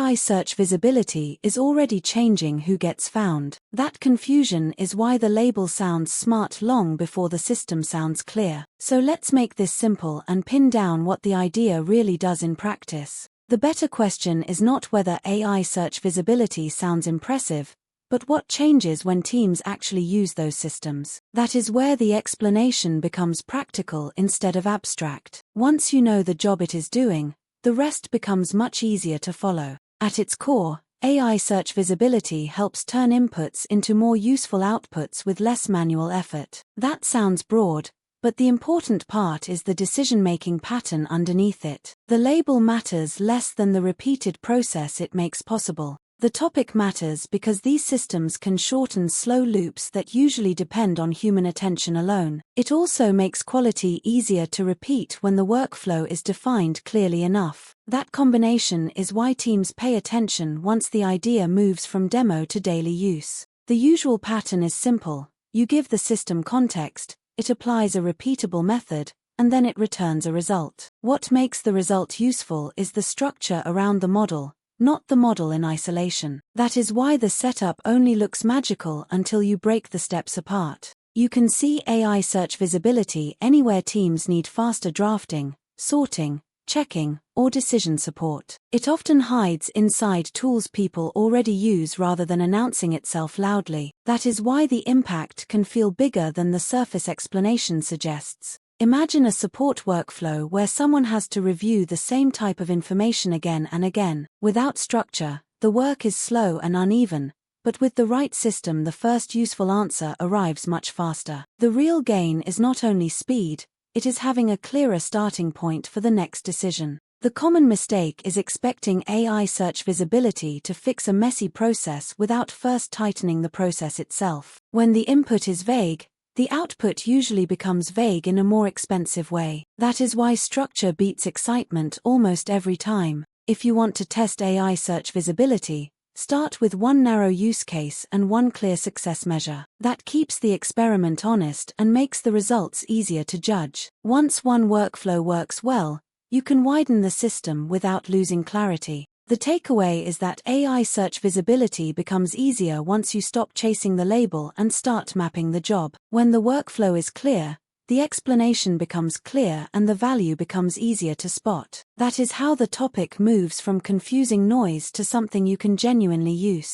AI search visibility is already changing who gets found. That confusion is why the label sounds smart long before the system sounds clear. So let's make this simple and pin down what the idea really does in practice. The better question is not whether AI search visibility sounds impressive, but what changes when teams actually use those systems. That is where the explanation becomes practical instead of abstract. Once you know the job it is doing, the rest becomes much easier to follow. At its core, AI search visibility helps turn inputs into more useful outputs with less manual effort. That sounds broad, but the important part is the decision-making pattern underneath it. The label matters less than the repeated process it makes possible. The topic matters because these systems can shorten slow loops that usually depend on human attention alone. It also makes quality easier to repeat when the workflow is defined clearly enough. That combination is why teams pay attention once the idea moves from demo to daily use. The usual pattern is simple. You give the system context, it applies a repeatable method, and then it returns a result. What makes the result useful is the structure around the model, not the model in isolation. That is why the setup only looks magical until you break the steps apart. You can see AI search visibility anywhere teams need faster drafting, sorting, checking, or decision support. It often hides inside tools people already use rather than announcing itself loudly. That is why the impact can feel bigger than the surface explanation suggests. Imagine a support workflow where someone has to review the same type of information again and again. Without structure, the work is slow and uneven, but with the right system the first useful answer arrives much faster. The real gain is not only speed, it is having a clearer starting point for the next decision. The common mistake is expecting AI search visibility to fix a messy process without first tightening the process itself. When the input is vague, the output usually becomes vague in a more expensive way. That is why structure beats excitement almost every time. If you want to test AI search visibility, start with one narrow use case and one clear success measure. That keeps the experiment honest and makes the results easier to judge. Once one workflow works well, you can widen the system without losing clarity. The takeaway is that AI search visibility becomes easier once you stop chasing the label and start mapping the job. When the workflow is clear, the explanation becomes clear and the value becomes easier to spot. That is how the topic moves from confusing noise to something you can genuinely use.